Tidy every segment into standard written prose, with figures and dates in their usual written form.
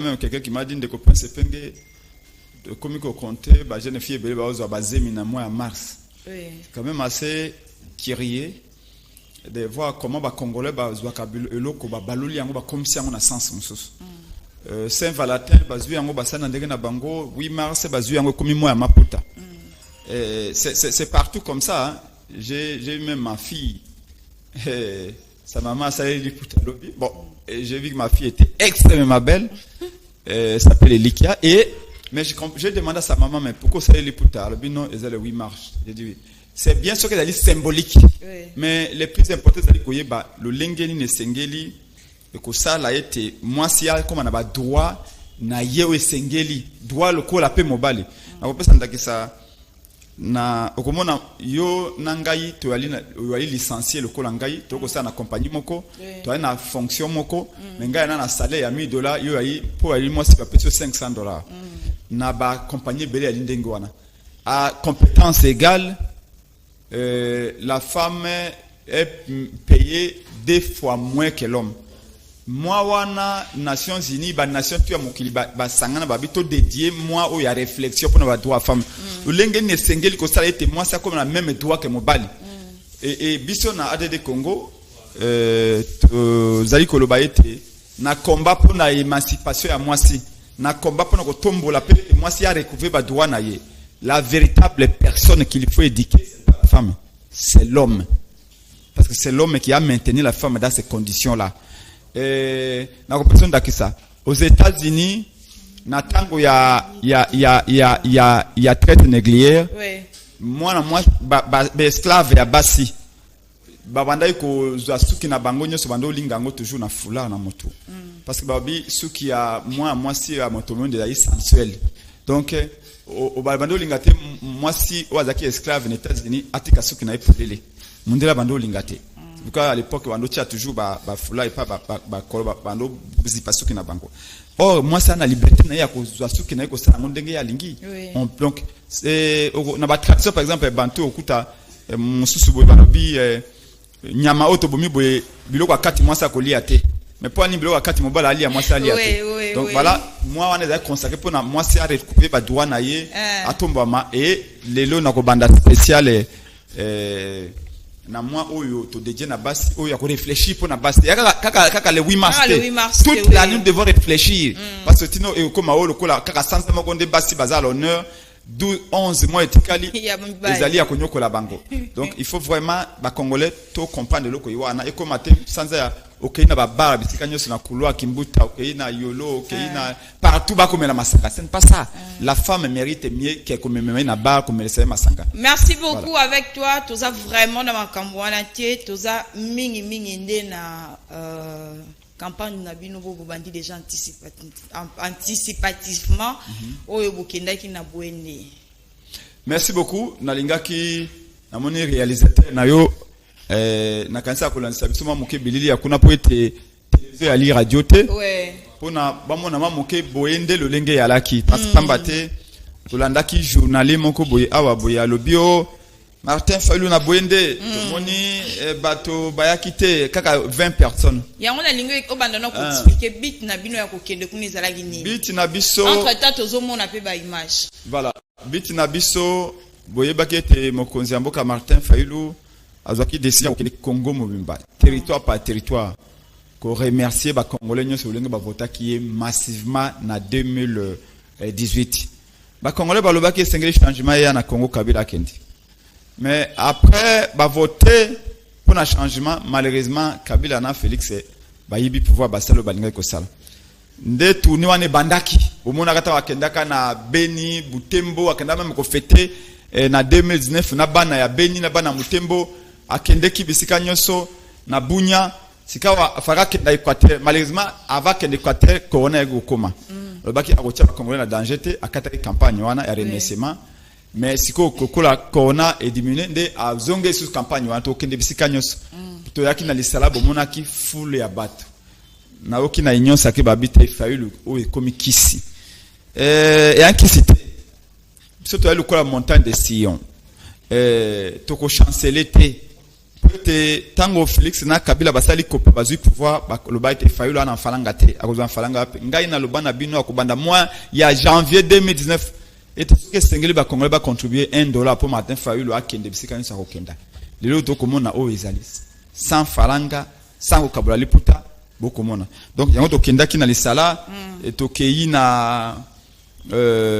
même quelqu'un qui m'a dit de comprendre c'est penge de comme il comptait bah jeune fille belle bah basé mina mois en mars. Oui. Quand même assez curieux de voir comment ba congolais ba zwa kabilo eloko ba baloli yango ba comme si yango na sens mususu. Saint-Valentin bazui yango basana ndenge na bango 8 mars bazui yango comme mois ya maputa. C'est partout comme ça hein. J'ai eu même ma fille sa maman ça lui écoute lobby. Bon, j'ai vu que ma fille était extrêmement belle. S'appelle Elikia mais j'ai demandé à sa maman mais pourquoi ça lui écoute lobby non, ils le 8 mars. J'ai dit oui. C'est bien sûr que c'est symbolique. Oui. Mais le plus important c'est que bah le lengeli ne sengeli et que ça là été moi si comme on a ba droit na yewe sengeli droit le ko la pe mobile. Na ko pesa ndaki ça na okomona yo nangai to ali licencier le ko langai to ko ça na compagnie moko to na fonction moko mais ngai na salaire ya $1000 yo ai pour ali moi c'est pas petit $500 na ba compagnie belé ali ndenge wana à compétence égale. La femme est payée 2 fois moins que l'homme. Moi, wana Nations Unies, ba nation tu as mokili ba sangana ba bito dédié moi où il y a réflexion pour nos droits femmes. Le lengeni ne sengeli ko ça était moi ça comme la même droit que mobali. Et biso na ADD Congo zali koloba ete na combat pour na émancipation ya moi si na combat pour na ko tombola pe moi si a recouvrer ba droit na ye. La véritable personne qu'il faut éduquer femme, c'est l'homme. Parce que c'est l'homme qui a maintenu la femme dans ces conditions-là. Et la compréhension d'Akissa. Aux États-Unis, Natango y a traite négligée. Moi, esclave ya basi. Babanda ko zasuki na bango nyoso bando lingango toujours na foulard na moto. Parce que babi suki ya moi si à moto monde de sensuel. Donc au bando lingate moi si wazaki esclave aux États-Unis atika suki na epolele mundela bando lingate parce à l'époque bando tia toujours ba fula et pas ba kolo bando zipa suki na bango or moi ça na liberté na ya ko suki na ko sala ndenge ya lingi donc c'est na ba tradition par exemple bantu okuta mususu boy banobi nyama otobomi boy biloko akati moi ça kolia te. Mais pour un niveau à 4 mobile ali à moi ça ali donc voilà moi on est consacré pour moi c'est à recouvrir ba droit na ye à tombama et les lots na ko banda spécial na moi oyo to dédié na basi oyo ko réfléchir pour na basi kaka le 8 mars toute la nuit devons réfléchir parce que sinon et comme olo kola kaka sansa mo konde basi bazar l'honneur 11 mois etikali ezali akonyoko la bango donc il faut vraiment ba congolais to comprendre loko yiwana et comme atem sanza okay na ba bar bisika nyoso na couloir kimbuta okay na yolo okay na partout ba comme la masanga c'est pas ça la femme mérite mieux que comme même na bar comme le masanga. Merci beaucoup voilà. Avec toi toza vraiment na makamwana tie toza mingi nde na campagne na bino bo bandi déjà anticipativement oyo bokendaki na bwende. Merci beaucoup nalingaki na moni réalisateur na yo na kanisa ko lancer biso mamoke bilili ya kuna po ete télévision ali radio te pona bamona mamoke boyende le lenge ya laki parce que pambate to landaki journalier moko boye awa boye alobio Martin Fayulu na boyende moni bato bayakite kaka 20 personnes. Yango na lingo obandana ko expliquer bit na bino ya ko kende kuni zalaki nini. Bit na biso entre temps tozomona pe ba image. Voilà, bit na biso boye bakete mokonzi mboka Martin Fayulu azaki décider au Congo mobimba territoire par territoire ko remercier ba congolais nyoso lenga ba vota qui est massivement na 2018. Ba congolais ba lobaki sengeli changement ya na Congo Kabila kendi. Mais après, voter pour un changement, malheureusement, Kabila na Félix, yibi pouvoir basalo balinga kosala. Nde tourni wane bandaki. Omona kata wakendaka na Beni, Butembo, akenda même ko fêter na 2019 na bana ya Beni na bana Mutembo, akendeki bisika nyoso na Bunya, sikawa fara kenda Équateur. Malheureusement, avant kenda Équateur, corona ego koma. Lobaki akotia ba Congolais na danger te, akata campagne wana ya remerciement. Mais si la corona est diminuée, de a zonge sous campagne ou anto kende bisika nyos to yaki na lisala bomona ki full ya bato na oki na union sake babite Fayulu o ekomi kisi et en kisi te surtout le la montagne de Sion to ko chanceler te te tango Félix na Kabila basali kopa bazui pouvoir loba ete Fayulu ana falanga te akozwa falanga pe ngai na loba na bino akobanda mois ya janvier 2019 ete ke sengeli ba congolais ba contribuer $1 pour Martin Fayulu akende bisika nisa kokenda lelo to komona o ezali sans falanga sans okabula liputa bokomona donc yango to kenda ki na lisala to kei na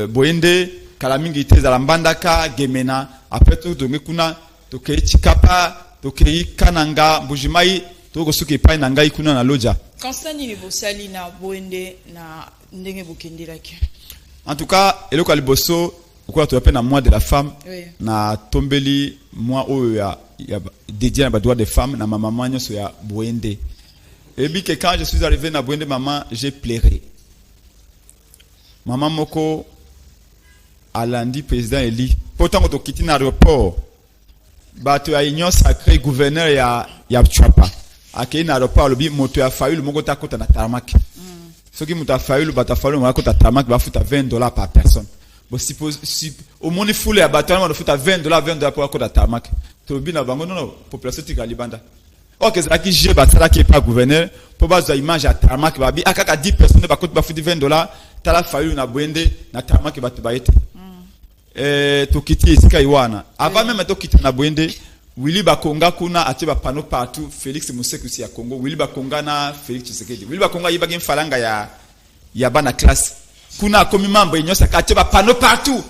boende kala mingi te za mbandaka gemena après tout to ngekuna to kei chikapa to kei kananga mbujimai to ko suki pai na ngai kuna na loja constant ni bosali na boende na ndenge bokendelaki en tout cas eloko liboso ko to appelle na mois de la femme na tombeli mois o ya dédié à droit des femmes na maman nyoso ya boende et bien que quand je suis arrivé na boende maman j'ai pleuré maman moko alandi président Eli pourtant to kiti na aéroport bato ya union sacré gouverneur ya Chapa akei na aéroport lobi moto ya Fayulu moko takota na tarmac soki moto ya Fayulu bato Fayulu moko ta tarmac ba futa $20 par personne bon si au monde foule ya bato na futa $20 pour akota tarmac to bi na bango non population tika libanda OK ça qui je batala qui pas gouverneur pour bazo image ya tarmac ba bi akaka 10 personnes ba kota ba futa $20 tala Fayulu na boende na tarmac bato ba ete to kiti esika iwana avant même to kiti na boende Willy Bakonga kuna ati ba panneau partout Félix Musekusi ya Congo Willy Bakonga na Félix Tshisekedi Willy Bakonga yiba game falanga ya bana classe kuna komi mambo yenyosa ati ba panneau partout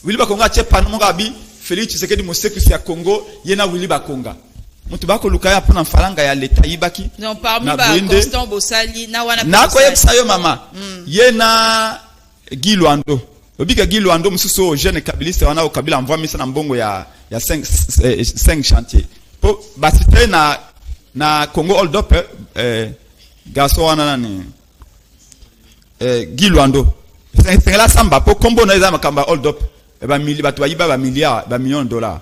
Willy Bakonga ati panneau ngabi Félix Tshisekedi Musekusi ya Congo yena Willy Bakonga mutu bako lukaya pona falanga ya leta yibaki non parmi ba Constant Bosali na wana na ko yebisa yo mama yena Guy Luando obika Guy Luando mususu jeune kabiliste wana o Kabila envoie misa na mbongo ya 5 chantiers po basite na Congo hold up gaso wana nani Guy Luando c'est la samba po kombo na za makamba hold up ba mili batu bayiba ba milliards ba millions de dollars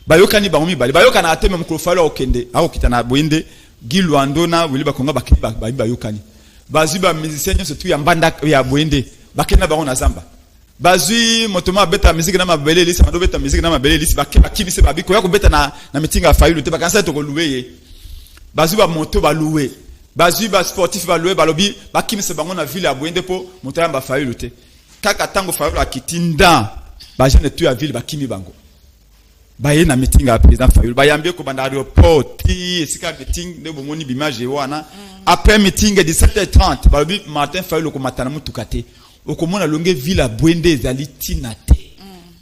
bayokani ba mibali bayokana ateme mkrofalo okende akokita na boinde Guy Luando na Willy Bakonga bakiba bayokani baziba musicien surtout ya mbanda ya boinde bakena bango na zamba bazui motoma beta musique na mabele lisi mando beta musique na mabele lisi bakibise babiko ya kubeta na meeting ya Fayulu te bakansa to ko louer bazui ba moto ba louer bazui ba sportif ba louer balobi bakibise bango na ville ya Bwende po moto ya ba Fayulu te kaka tango Fayulu akitinda ba jeune tu ya ville bakimi bango baye na meeting ya président Fayulu bayambie ko banda aéroport ti esika meeting de bomoni bimage wana après meeting à 17h30 balobi Martin Fayulu ko matana mutukate okomona longe ville à Bwende ezali tinate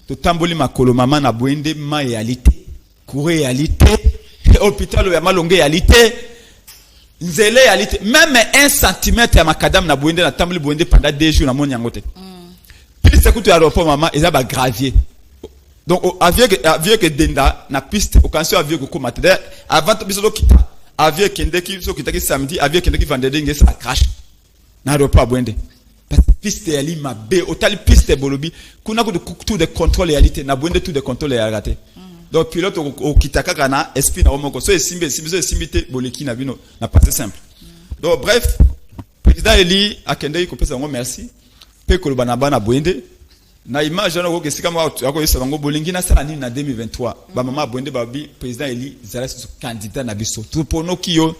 to tamboli makolo mama na Bwende ma réalité couré réalité hôpital ya malonge réalité nzele réalité même 1 cm ya makadam na Bwende na tamboli Bwende pendant 2 jours na moni yangote piste kutu ya aéroport mama eza ba gravier donc avion que denda na piste au kanso avion ko komata avant biso do kita avion kendeki so kitaki samedi avion kendeki vendredi ngesa crash na aéroport Bwende piste ya lima be otali piste bolobi kuna ko tout de contrôle réalité na Bwende tout de contrôle réalité donc pilote o kitaka kana esprit na omoko so esimbite boleki na bino na passé simple donc bref président Eli akende ko pesa ngo merci pe ko bana bana Bwende na image na ko kesika mo ako yesa bango bolingi na sala nini na 2023 ba mama Bwende babi président Eli zala su candidat na biso tout pono kiyo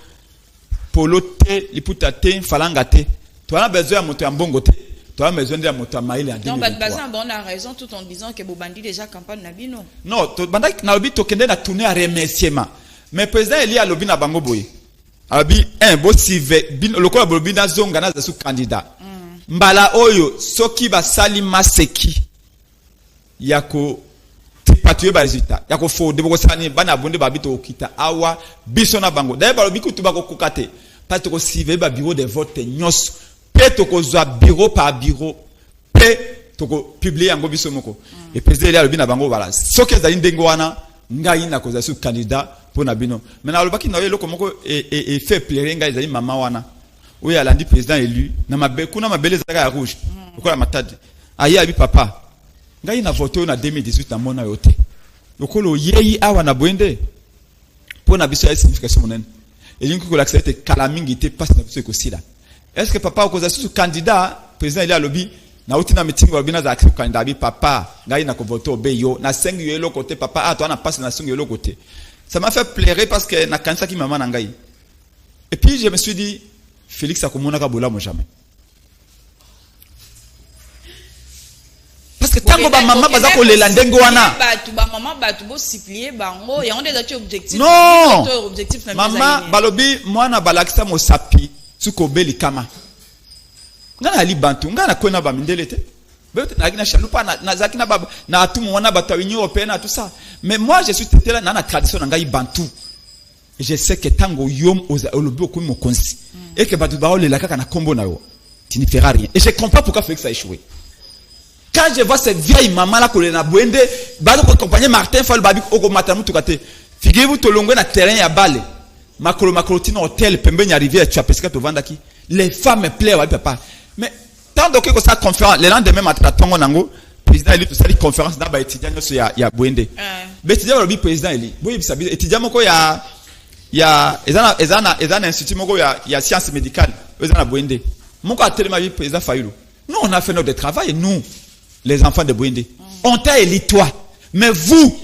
polote liputate falanga te tu as besoin de monter en bon côté. Tu as besoin de monter en maïle en 2023. Donc, on a raison tout en disant que Bobandi déjà campagne Nabino. Non, Bobandi n'a pas tourné à tourner à remerciement. Mais le président Eli a lobby na bango boy. Abi un beau sive le quoi lobby na zonga na sous candidat. Mbala oyo soki ba salima seki. Yako tipatuye ba résultat. Yako fo de boko sani bana bonde ba bito okita awa biso na bango. D'ailleurs ba lobby kutu ba ko kokate. Pas to ko sive ba bureau de vote nyos. Pe to ko zwa bureau par bureau pe to ko publier yango biso moko et président Eli alobi na bango bala soki ezali ndengo wana ngai na koza su candidat pour na bino maintenant alobaki na yelo komoko et fait plaire ngai ezali mama wana oyo alandi président élu na mabe kuna mabele zaka ya rouge okola matadi ayi abi papa ngai na voté na 2018 na mona yote okolo yeyi awa na Bwende pour na biso ya signification monene elingi ko l'accepter kala mingi te passe na biso ko sila. Est-ce que papa okoza su candidat président Eli alobi na uti na meeting wa bina za candidat bi papa ngai na ko voter obeyo na 5 yelo côté papa to na passe na 5 yelo côté Ça m'a fait pleurer parce que na kanisa ki maman nangai. Et puis je me suis dit Félix akomona ka bola mo jamais. Parce que tango ba maman baza ko lela ndengo wana. Ba maman ba tu bo supplier bango et on des objectifs. Non. Maman balobi mwana balakisa mo sapi suko beli kama. Ngana ali bantu ngana kona ba mindelete. Bete na gina chalupa na zakina baba na atumu wana batawinyo opena tout ça. Mais moi je suis tété là na tradition ngai bantu. Et je sais que tango yom olobi okumi mo konsi. Et que batu ba lela kaka na kombo na yo. Tu ne feras rien. Et je comprends pourquoi Félix a échoué. Quand je vois cette vieille maman là kolena bwende, ba ko accompagner Martin Fall babi oko matamu tukate. Figurez-vous tolongwe na terrain ya bale. Makolo tino hôtel pembeni ya rivière tu as pesqué to vandaki. Les femmes pleurent ouais papa. Mais tant que ça conférence le lendemain matin tongo nango président eli to sali conférence na ba étudiant so ya bwende. Ba étudiant lobi président eli. Boyi bisabi étudiant moko ya ezana institut moko ya sciences médicales. Ezana bwende. Moko a tellement bi président Fayulu. Nous on a fait notre travail nous les enfants de Bwende. On t'a élu toi. Mais vous,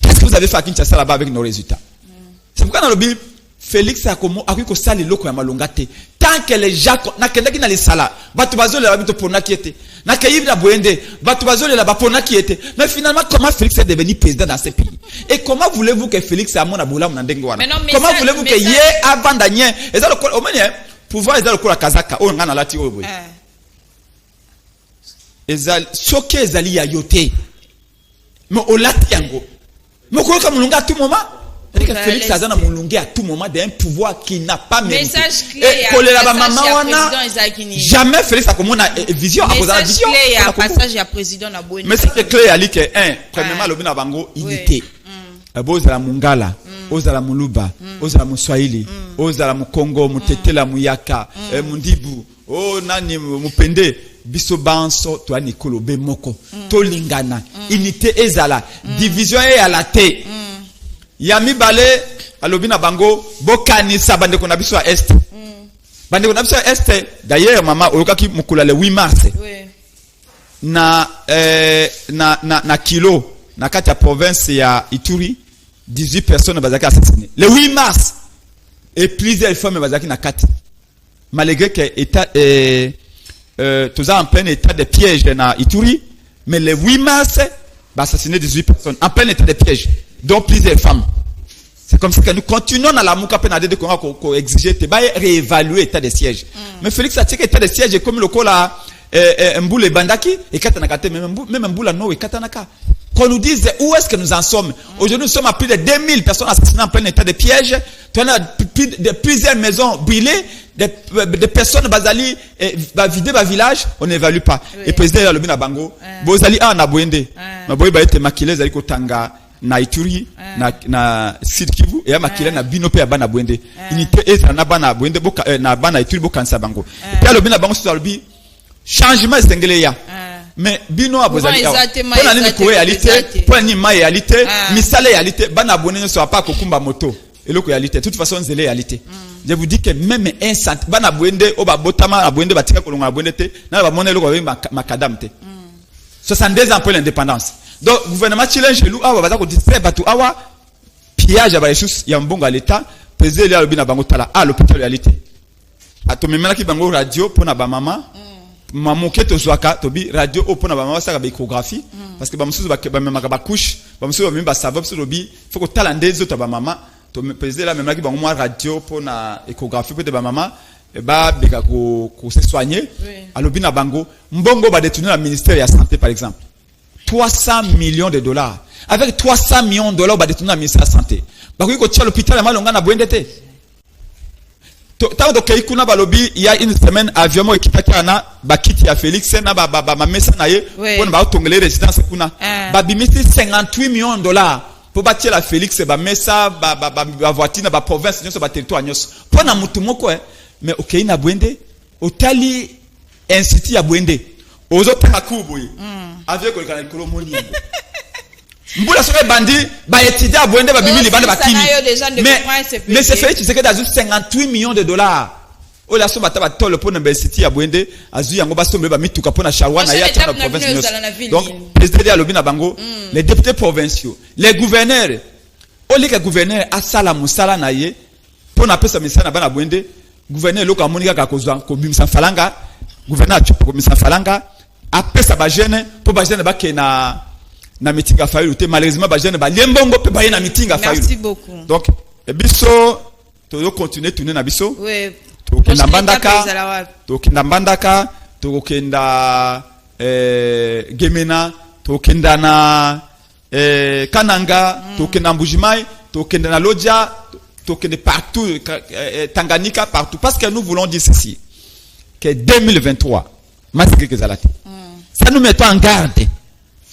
qu'est-ce que vous avez fait à Kinshasa là-bas avec nos résultats? C'est pourquoi dans le Bible, Félix a dit que ça les locaux à malongate. Tant que les gens n'a qu'un qui n'a les salas, batubazo les habitants pour n'a qui était, n'a qu'à y la Bwende, batubazo les là-bas pour n'a qui était. Mais finalement, comment Félix est devenu président dans ce pays? Et comment voulez-vous que Félix a mon aboula mon andengwana? Comment voulez-vous que yé avant Daniel, et ça le au moins pouvoir est le coup la Kazaka, on a la tiro. Ezali soke ezali ya yote mais olati yango mais ko ka mulunga à tout moment et que Félix azana mulunga à tout moment d'un pouvoir qui n'a pas mérité et kolela ba maman wana jamais Félix akomona vision akozala vision ya passage ya président na Bwende mais c'est clair ali que premièrement lobi na bango unité bozala mungala ozala muluba ozala muswahili ozala mukongo mutetela muyaka mundibu oh nani mupende biso banso to anikolo be moko to lingana unité ezala division ya la te yami bale alobi na bango bokanisa bande ko na biso à est bande ko na biso à est d'ailleurs mama oyokaki mukula le 8 mars na kilo na kati ya province ya Ituri 18 personnes bazaki assassinées le 8 mars et plusieurs femmes bazaki na kati malgré que état tous en plein état de piège dans Ituri, mais le 8 mars, assassiné 18 personnes, en plein état de piège, dont plusieurs femmes. C'est comme ça que nous continuons dans la mouka penade de qu'on exiger, réévaluer l'état de siège. Mais Félix a dit que l'état de siège est comme le cola, Mboule Bandaki, et Katanakate, même Mboula no et Katanaka. Qu'on nous dise où est-ce que nous en sommes. Aujourd'hui, nous sommes à plus de 2000 personnes assassinées en plein état de piège. Tu as plusieurs maisons brûlées, des personnes basali vider le village, on n'évalue pas. Et président le bina bango, bozali na Bwende. Ma boy ba ete makile zali ko tanga na Ituri, na Sud Kivu et makile na binope ya bana Bwende. Unité ezala na bana Bwende na bana Ituri bo kansa bango. Et puis le bina bango sur le bi changement sengele ya. Mais bino abozali pona nini ko réalité pona ni ma réalité misale réalité bana Bwende ne soit pas kokumba moto et le réalité de toute façon c'est réalité. Je vous dis que même un cent bana Bwende oba botama na Bwende batika kolonga Bwende te na ba monelo ko makadam te 62 ans pour l'indépendance. Donc gouvernement chilien chelou awa baza ko distraire batu awa pillage ba ressources ya mbongo à l'état président ya lobina bango tala à l'hôpital réalité atomemela ki bango radio pona ba mama maman keto zwaka tobi radio opona ba mama saka ba échographie parce que ba musuzu ba memaka ba couche ba musuzu ba memba saveur so lobi faut ko tala ndezo to ba mama to président la memela ki bango radio pona échographie peut ba mama ba beka ko se soigner alobi na bango mbongo ba détourner la ministère de la santé par exemple 300 millions de dollars avec 300 millions de dollars ba détourner la ministère de la santé ba ko tia l'hôpital malonga na Bwende te tant que Keikuna balobi il y a une semaine avion mo ekitaki ana bakiti ya Félix na ba mamesa na ye pour ba tongele résidence kuna ba bimisi 58 millions de dollars pour bâtir la Félix ba mesa ba voiture na ba province nyoso ba territoire nyoso pour na mutu moko mais okay na Bwende otali institut ya Bwende ozo taka kuboyi avec ko kana kolo moni mbula soke bandi ba étudier à Bwende ba bimili bande ba kini mais c'est fait tu sais que dans 58 millions de dollars o la somme ba tolo pour na institut ya Bwende azu yango ba somme ba mituka pour na Charwana ya ta province donc président ya lobina bango les députés provinciaux les gouverneurs au lieu que gouverneur a sala musala na ye pour na pesa misala na bana bwende gouverneur loko amonika ka kozwa ko bimisa falanga gouverneur a ko bimisa falanga a pesa ba jeune pour ba jeune ba ke na meeting a failli te malheureusement ba jeune ba liembongo pe ba ye na meeting a failli. Merci beaucoup. Donc biso to continuer tourner na biso. Oui. To kenda mbandaka to kenda Gemena to kenda na Kananga to kenda Mbujimai to kenda na Lodja to kenda partout Tanganyika partout parce que nous voulons dire ceci que 2023 masque que zalati ça nous met en garde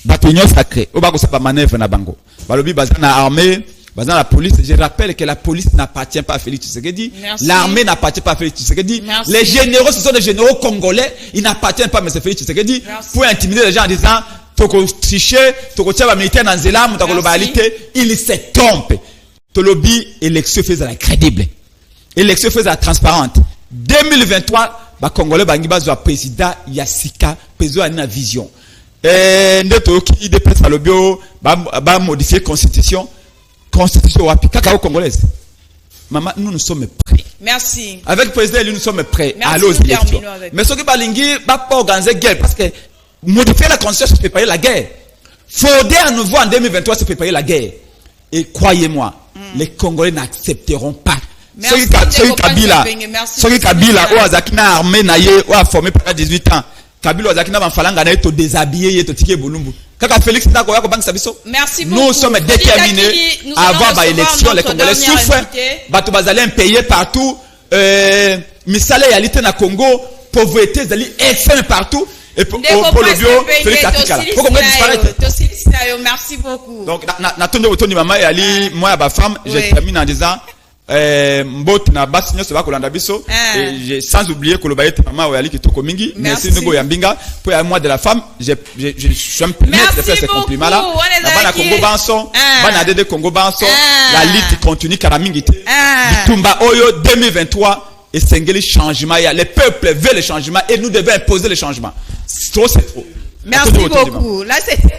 bâtonnier sacré au bako sapa manœuvre na bango balobi bazana armée bazana la police. Je rappelle que la police n'appartient pas à Félix Tshisekedi. L'armée n'appartient pas à Félix Tshisekedi. Les généraux, ce sont des généraux congolais. Ils n'appartiennent pas à M. Félix Tshisekedi. Pour intimider les gens en disant toko tricher, toko tia ba militaire dans zela, muta globalité, il se trompe. Tolobi élection faisait la crédible. Élection faisait la transparente. 2023, ba congolais bangi bazwa président Yassika, président na vision. Ndeto ki déplace le bio ba modifier constitution wapi kakao congolaise. Maman, nous sommes prêts. Merci. Avec le président, nous sommes prêts à aller aux élections. Mais ce qui va linguer, pas organiser guerre parce que modifier la constitution, c'est préparer la guerre. Faudrait à nouveau en 2023, c'est préparer la guerre. Et croyez-moi, les Congolais n'accepteront pas. Merci. Ceux qui Kabila, ou Azakina armé naïe, ou a formé pendant 18 ans. Kabila Azakina va falanga naïe, to déshabiller, to tiké bolumbu. Félix, merci beaucoup. Nous sommes déterminés à avoir des élections. Les Congolais souffrent. Batu bazalien payé partout. Misale yalité na Congo. Pauvreté extrême partout. Et pour le bio, Félix Atikala. Pourquoi disparaître? Merci beaucoup. Donc, na tondo autoni mama et ali, moi, ma femme, je termine en disant, mbot na basinyo se va kolanda biso et sans oublier que le baït maman ou ali qui toko mingi merci nego yambinga pour moi de la femme je suis un peu de faire ces compliments là bana Congo banso bana de Congo banso la lutte continue karamingite bitumba oyo 2023 et sengeli changement les peuples veulent le changement et nous devons imposer le changement c'est trop. Merci beaucoup. Là, c'était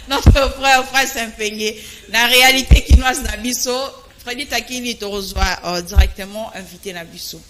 notre frère Saint-Pénier. La réalité qui nous a Nabiso, Freddy Takili te reçoit directement invité Nabiso.